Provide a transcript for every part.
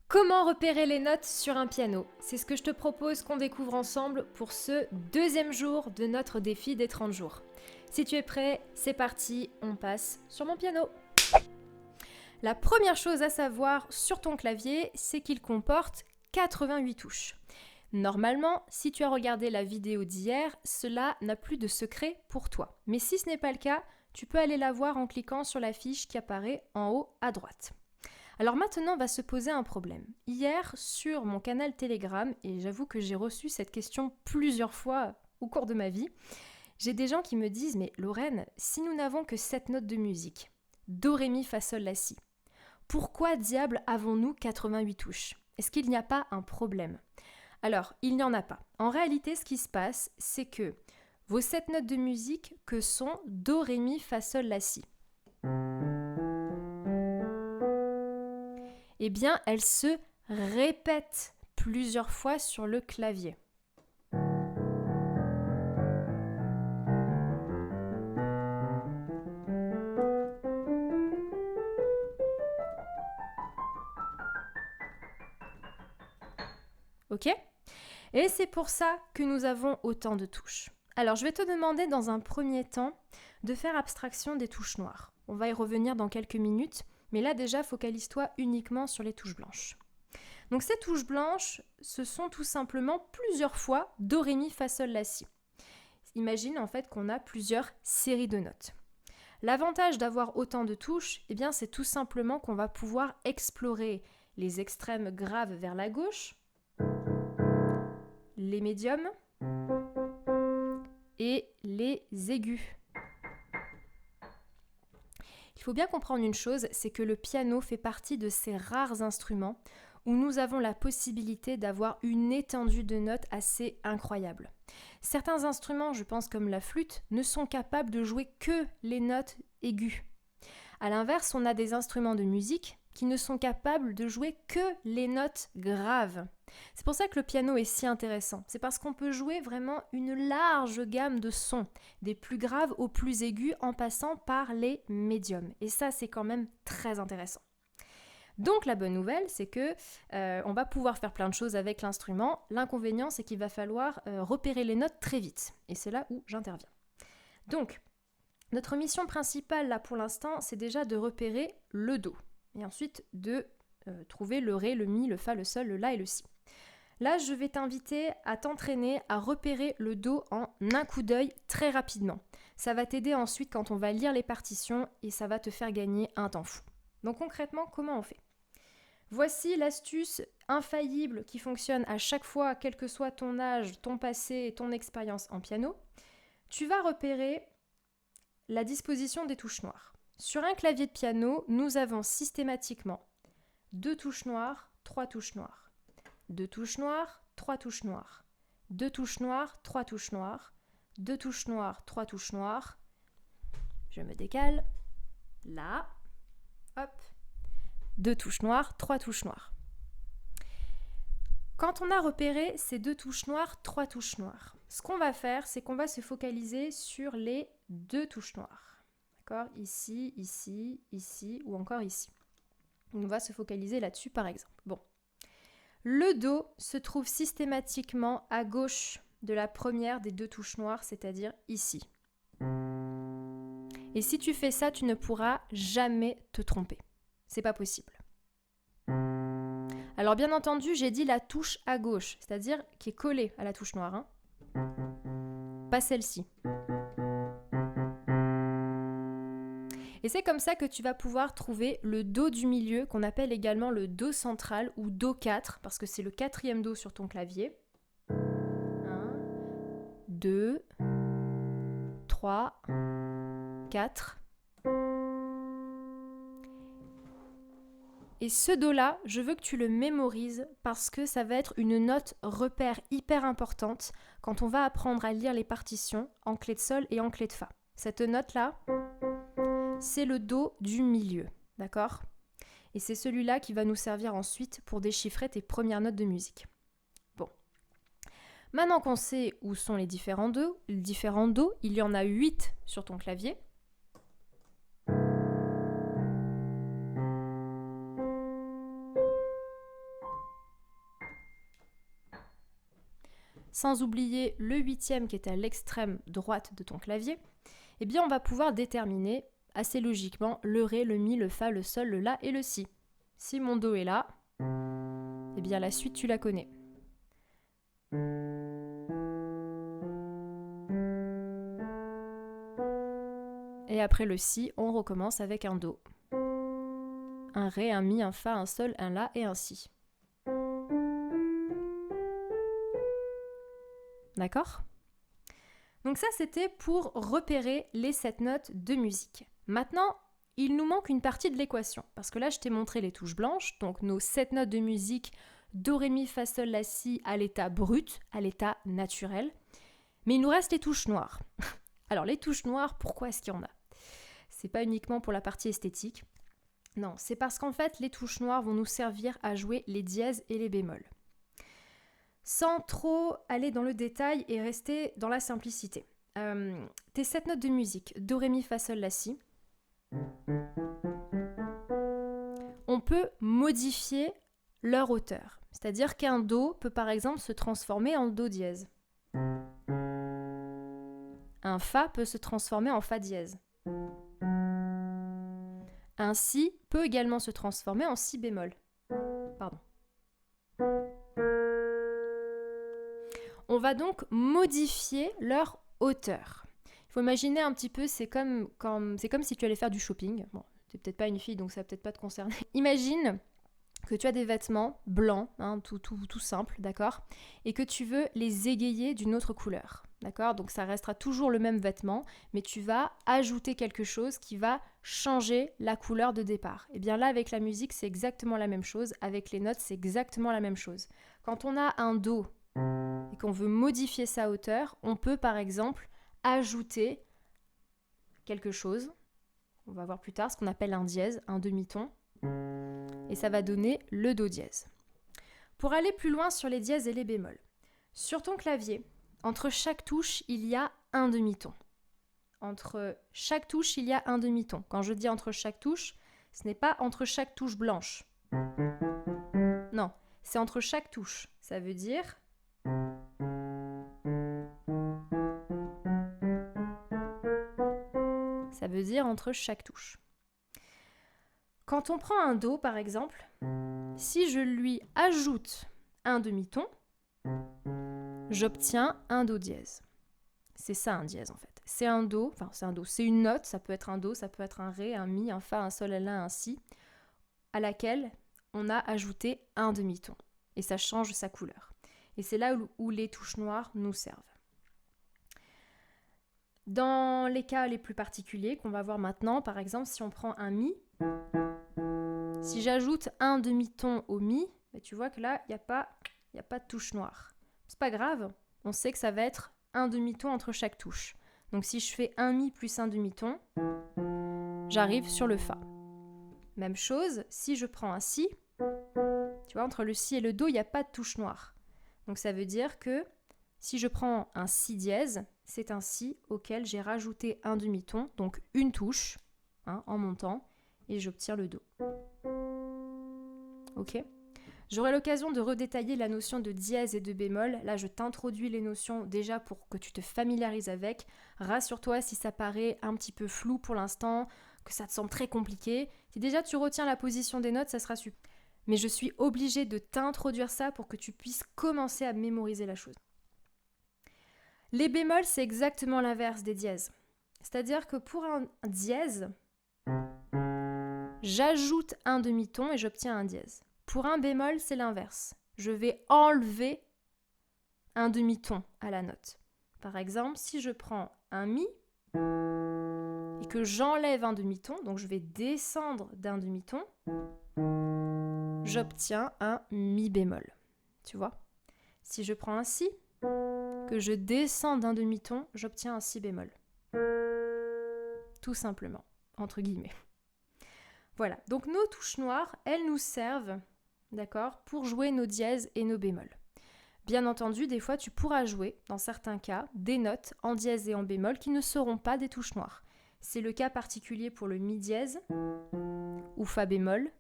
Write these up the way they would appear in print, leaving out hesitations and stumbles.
Comment repérer les notes sur un piano? C'est ce que je te propose qu'on découvre ensemble pour ce deuxième jour de notre défi des 30 jours. Si tu es prêt, c'est parti, on passe sur mon piano. La première chose à savoir sur ton clavier, c'est qu'il comporte 88 touches. Normalement, si tu as regardé la vidéo d'hier, cela n'a plus de secret pour toi. Mais si ce n'est pas le cas, tu peux aller la voir en cliquant sur la fiche qui apparaît en haut à droite. Alors maintenant, va se poser un problème. Hier, sur mon canal Telegram, et j'avoue que j'ai reçu cette question plusieurs fois au cours de ma vie, j'ai des gens qui me disent « Mais Lorraine, si nous n'avons que 7 notes de musique, Do, Ré, Mi, Fa, Sol, La, Si, pourquoi diable avons-nous 88 touches? Est-ce qu'il n'y a pas un problème ?» Alors, il n'y en a pas. En réalité, ce qui se passe, c'est que vos 7 notes de musique que sont Do, Ré, Mi, Fa, Sol, La, Si, eh bien, elles se répètent plusieurs fois sur le clavier. Ok ? Et c'est pour ça que nous avons autant de touches. Alors, je vais te demander dans un premier temps de faire abstraction des touches noires. On va y revenir dans quelques minutes, mais là déjà, focalise-toi uniquement sur les touches blanches. Donc ces touches blanches, ce sont tout simplement plusieurs fois Do, Ré, Mi, Fa, Sol, La, Si. Imagine en fait qu'on a plusieurs séries de notes. L'avantage d'avoir autant de touches, eh bien, c'est tout simplement qu'on va pouvoir explorer les extrêmes graves vers la gauche, les médiums et les aigus. Il faut bien comprendre une chose, c'est que le piano fait partie de ces rares instruments où nous avons la possibilité d'avoir une étendue de notes assez incroyable. Certains instruments, je pense comme la flûte, ne sont capables de jouer que les notes aiguës. A l'inverse, on a des instruments de musique qui ne sont capables de jouer que les notes graves. C'est pour ça que le piano est si intéressant. C'est parce qu'on peut jouer vraiment une large gamme de sons, des plus graves aux plus aigus en passant par les médiums. Et ça, c'est quand même très intéressant. Donc la bonne nouvelle, c'est que on va pouvoir faire plein de choses avec l'instrument. L'inconvénient, c'est qu'il va falloir repérer les notes très vite. Et c'est là où j'interviens. Donc, notre mission principale, là pour l'instant, c'est déjà de repérer le Do. Et ensuite de trouver le Ré, le Mi, le Fa, le Sol, le La et le Si. Là, je vais t'inviter à t'entraîner à repérer le Do en un coup d'œil très rapidement. Ça va t'aider ensuite quand on va lire les partitions et ça va te faire gagner un temps fou. Donc concrètement, comment on fait ? Voici l'astuce infaillible qui fonctionne à chaque fois, quel que soit ton âge, ton passé et ton expérience en piano. Tu vas repérer la disposition des touches noires. Sur un clavier de piano, nous avons systématiquement 2 touches noires, 3 touches noires. 2 touches noires, 3 touches noires. 2 touches noires, 3 touches noires. 2 touches noires, 3 touches noires. Je me décale. Là. Hop. 2 touches noires, 3 touches noires. Quand on a repéré ces 2 touches noires, 3 touches noires, ce qu'on va faire, c'est qu'on va se focaliser sur les 2 touches noires. D'accord ? Ici, ici, ici ou encore ici. On va se focaliser là-dessus par exemple. Bon. Le Do se trouve systématiquement à gauche de la première des 2 touches noires, c'est-à-dire ici. Et si tu fais ça, tu ne pourras jamais te tromper. C'est pas possible. Alors bien entendu, j'ai dit la touche à gauche, c'est-à-dire qui est collée à la touche noire. Hein. Pas celle-ci. Et c'est comme ça que tu vas pouvoir trouver le Do du milieu, qu'on appelle également le Do central ou Do 4, parce que c'est le 4e Do sur ton clavier. 1, 2, 3, 4. Et ce Do-là, je veux que tu le mémorises parce que ça va être une note repère hyper importante quand on va apprendre à lire les partitions en clé de Sol et en clé de Fa. Cette note-là, c'est le Do du milieu, d'accord ? Et c'est celui-là qui va nous servir ensuite pour déchiffrer tes premières notes de musique. Bon. Maintenant qu'on sait où sont les différents Do, il y en a 8 sur ton clavier. sans oublier le huitième qui est à l'extrême droite de ton clavier, eh bien on va pouvoir déterminer assez logiquement le Ré, le Mi, le Fa, le Sol, le La et le Si. Si mon Do est là, eh bien la suite tu la connais. Et après le Si, on recommence avec un Do. Un Ré, un Mi, un Fa, un Sol, un La et un Si. D'accord ? Donc ça, c'était pour repérer les 7 notes de musique. Maintenant, il nous manque une partie de l'équation. Parce que là, je t'ai montré les touches blanches, donc nos 7 notes de musique, Do, Ré, Mi, Fa, Sol, La, Si, à l'état brut, à l'état naturel. Mais il nous reste les touches noires. Alors, les touches noires, pourquoi est-ce qu'il y en a ? C'est pas uniquement pour la partie esthétique. Non, c'est parce qu'en fait, les touches noires vont nous servir à jouer les dièses et les bémols. Sans trop aller dans le détail et rester dans la simplicité. Tes 7 notes de musique, Do, Ré, Mi, Fa, Sol, La, Si, on peut modifier leur hauteur. C'est-à-dire qu'un Do peut par exemple se transformer en Do dièse. Un Fa peut se transformer en Fa dièse. Un Si peut également se transformer en Si bémol. Pardon. On va donc modifier leur hauteur. Il faut imaginer un petit peu, c'est comme si tu allais faire du shopping. Bon, tu n'es peut-être pas une fille, donc ça va peut-être pas te concerner. Imagine que tu as des vêtements blancs, hein, tout simple, d'accord ? Et que tu veux les égayer d'une autre couleur, d'accord ? Donc ça restera toujours le même vêtement, mais tu vas ajouter quelque chose qui va changer la couleur de départ. Et bien là, avec la musique, c'est exactement la même chose. Avec les notes, c'est exactement la même chose. Quand on a un Do et qu'on veut modifier sa hauteur, on peut par exemple ajouter quelque chose, on va voir plus tard, ce qu'on appelle un dièse, un demi-ton, et ça va donner le Do dièse. Pour aller plus loin sur les dièses et les bémols, sur ton clavier, entre chaque touche, il y a un demi-ton. Entre chaque touche, il y a un demi-ton. Quand je dis entre chaque touche, ce n'est pas entre chaque touche blanche. Non, c'est entre chaque touche. Ça veut dire... Ça veut dire entre chaque touche. Quand on prend un Do, par exemple, si je lui ajoute un demi-ton, j'obtiens un Do dièse. C'est ça un dièse en fait. C'est un Do, c'est une note, ça peut être un Do, ça peut être un Ré, un Mi, un Fa, un Sol, un La, un Si, à laquelle on a ajouté un demi-ton. Et ça change sa couleur. Et c'est là où les touches noires nous servent. Dans les cas les plus particuliers qu'on va voir maintenant, par exemple, si on prend un Mi, si j'ajoute un demi-ton au Mi, tu vois que là, il n'y a pas de touche noire. C'est pas grave, on sait que ça va être un demi-ton entre chaque touche. Donc si je fais un Mi plus un demi-ton, j'arrive sur le Fa. Même chose, si je prends un Si, tu vois, entre le Si et le Do, il n'y a pas de touche noire. Donc ça veut dire que si je prends un Si dièse, c'est un Si auquel j'ai rajouté un demi-ton, donc une touche, en montant, et j'obtiens le Do. Ok ? J'aurai l'occasion de redétailler la notion de dièse et de bémol. Là, je t'introduis les notions déjà pour que tu te familiarises avec. Rassure-toi si ça paraît un petit peu flou pour l'instant, que ça te semble très compliqué. Si déjà tu retiens la position des notes, ça sera super. Mais je suis obligée de t'introduire ça pour que tu puisses commencer à mémoriser la chose. Les bémols, c'est exactement l'inverse des dièses. C'est-à-dire que pour un dièse, j'ajoute un demi-ton et j'obtiens un dièse. Pour un bémol, c'est l'inverse. Je vais enlever un demi-ton à la note. Par exemple, si je prends un Mi et que j'enlève un demi-ton, donc je vais descendre d'un demi-ton, j'obtiens un Mi bémol. Tu vois ? Si je prends un Si, que je descends d'un demi-ton, j'obtiens un Si bémol. Tout simplement, entre guillemets. Voilà, donc nos touches noires, elles nous servent, d'accord, pour jouer nos dièses et nos bémols. Bien entendu, des fois, tu pourras jouer, dans certains cas, des notes en dièse et en bémol qui ne seront pas des touches noires. C'est le cas particulier pour le Mi dièse ou Fa bémol,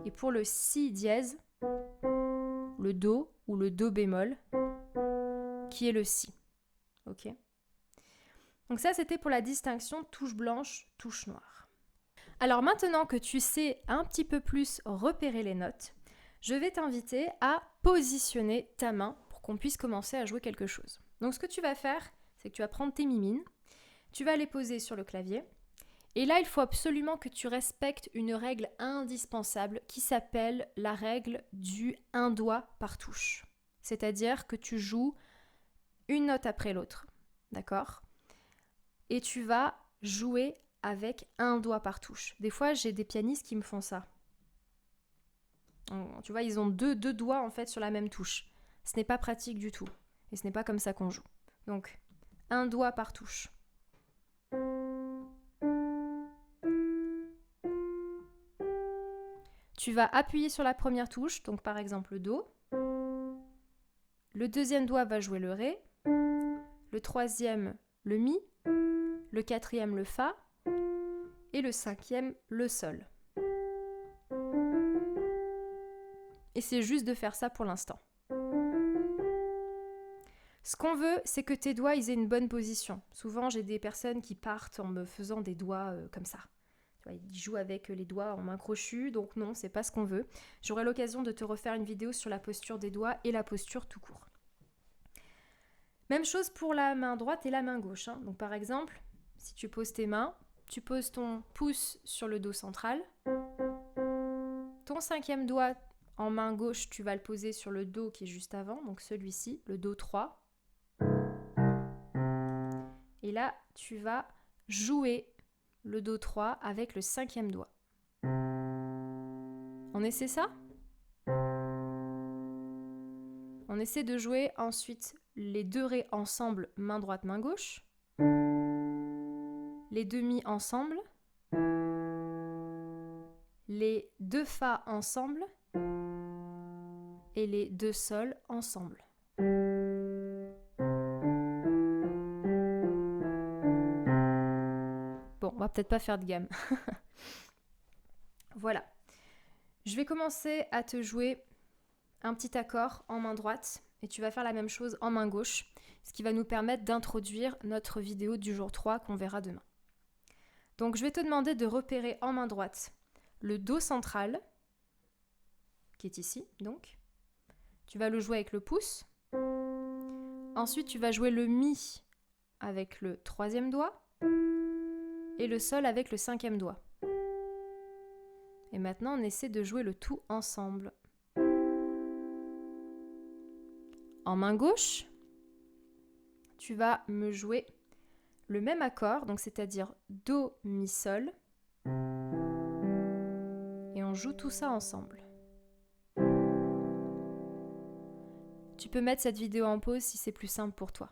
et pour le Si dièse, le Do ou le Do bémol, qui est le Si. Ok ? Donc ça, c'était pour la distinction touche blanche, touche noire. Alors maintenant que tu sais un petit peu plus repérer les notes, je vais t'inviter à positionner ta main pour qu'on puisse commencer à jouer quelque chose. Donc ce que tu vas faire, c'est que tu vas prendre tes mimines, tu vas les poser sur le clavier, et là, il faut absolument que tu respectes une règle indispensable qui s'appelle la règle du un doigt par touche. C'est-à-dire que tu joues une note après l'autre, d'accord ? Et tu vas jouer avec un doigt par touche. Des fois, j'ai des pianistes qui me font ça. Tu vois, ils ont deux doigts en fait sur la même touche. Ce n'est pas pratique du tout. Et ce n'est pas comme ça qu'on joue. Donc, un doigt par touche. Tu vas appuyer sur la première touche, donc par exemple le Do. Le deuxième doigt va jouer le Ré. Le troisième, le Mi. Le quatrième, le Fa. Et le cinquième, le Sol. Et c'est juste de faire ça pour l'instant. Ce qu'on veut, c'est que tes doigts ils aient une bonne position. Souvent, j'ai des personnes qui partent en me faisant des doigts comme ça. Tu vois, ils jouent avec les doigts en main crochue, donc non, c'est pas ce qu'on veut. J'aurai l'occasion de te refaire une vidéo sur la posture des doigts et la posture tout court. Même chose pour la main droite et la main gauche. Donc par exemple, si tu poses tes mains, tu poses ton pouce sur le Do central. Ton cinquième doigt en main gauche, tu vas le poser sur le Do qui est juste avant, donc celui-ci, le Do 3. Et là, tu vas jouer le Do 3 avec le cinquième doigt. On essaie ça ? On essaie de jouer ensuite les deux Ré ensemble, main droite, main gauche. Les deux Mi ensemble. Les deux Fa ensemble. Et les deux Sol ensemble. Bon, on va peut-être pas faire de gamme. Voilà. Je vais commencer à te jouer un petit accord en main droite et tu vas faire la même chose en main gauche, ce qui va nous permettre d'introduire notre vidéo du jour 3 qu'on verra demain. Donc je vais te demander de repérer en main droite le Do central, qui est ici donc. Tu vas le jouer avec le pouce. Ensuite, tu vas jouer le Mi avec le troisième doigt et le Sol avec le cinquième doigt. Et maintenant, on essaie de jouer le tout ensemble. En main gauche, tu vas me jouer le même accord, donc c'est-à-dire Do, Mi, Sol. Et on joue tout ça ensemble. Tu peux mettre cette vidéo en pause si c'est plus simple pour toi.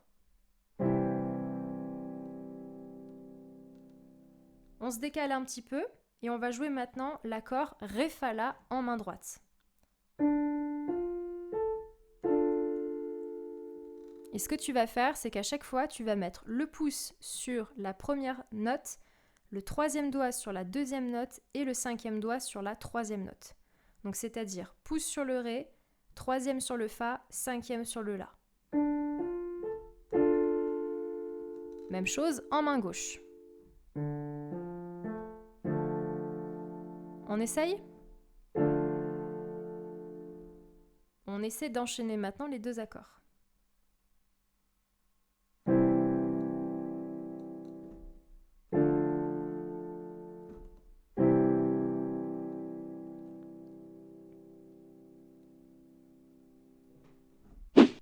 On se décale un petit peu et on va jouer maintenant l'accord Ré, Fa, La en main droite. Et ce que tu vas faire, c'est qu'à chaque fois, tu vas mettre le pouce sur la première note, le troisième doigt sur la deuxième note et le cinquième doigt sur la troisième note. Donc c'est-à-dire pouce sur le Ré, troisième sur le Fa, cinquième sur le La. Même chose en main gauche. On essaye ? On essaie d'enchaîner maintenant les deux accords.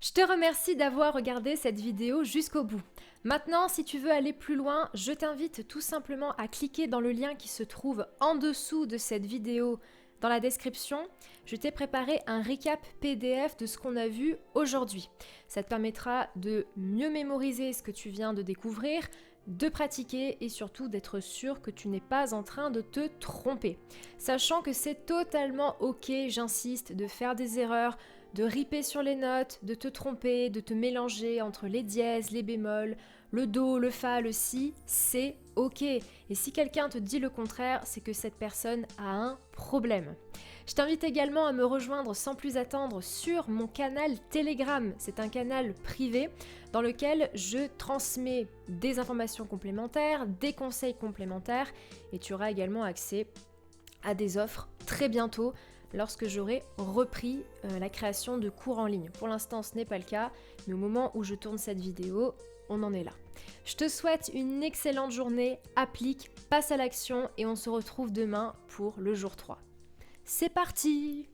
Je te remercie d'avoir regardé cette vidéo jusqu'au bout. Maintenant, si tu veux aller plus loin, je t'invite tout simplement à cliquer dans le lien qui se trouve en dessous de cette vidéo dans la description. Je t'ai préparé un récap PDF de ce qu'on a vu aujourd'hui. Ça te permettra de mieux mémoriser ce que tu viens de découvrir, de pratiquer et surtout d'être sûr que tu n'es pas en train de te tromper. Sachant que c'est totalement ok, j'insiste, de faire des erreurs, de riper sur les notes, de te tromper, de te mélanger entre les dièses, les bémols, le do, le fa, le si, c'est ok. Et si quelqu'un te dit le contraire, c'est que cette personne a un problème. Je t'invite également à me rejoindre sans plus attendre sur mon canal Telegram. C'est un canal privé dans lequel je transmets des informations complémentaires, des conseils complémentaires et tu auras également accès à des offres très bientôt lorsque j'aurai repris la création de cours en ligne. Pour l'instant, ce n'est pas le cas, mais au moment où je tourne cette vidéo, on en est là. Je te souhaite une excellente journée, applique, passe à l'action et on se retrouve demain pour le jour 3. C'est parti!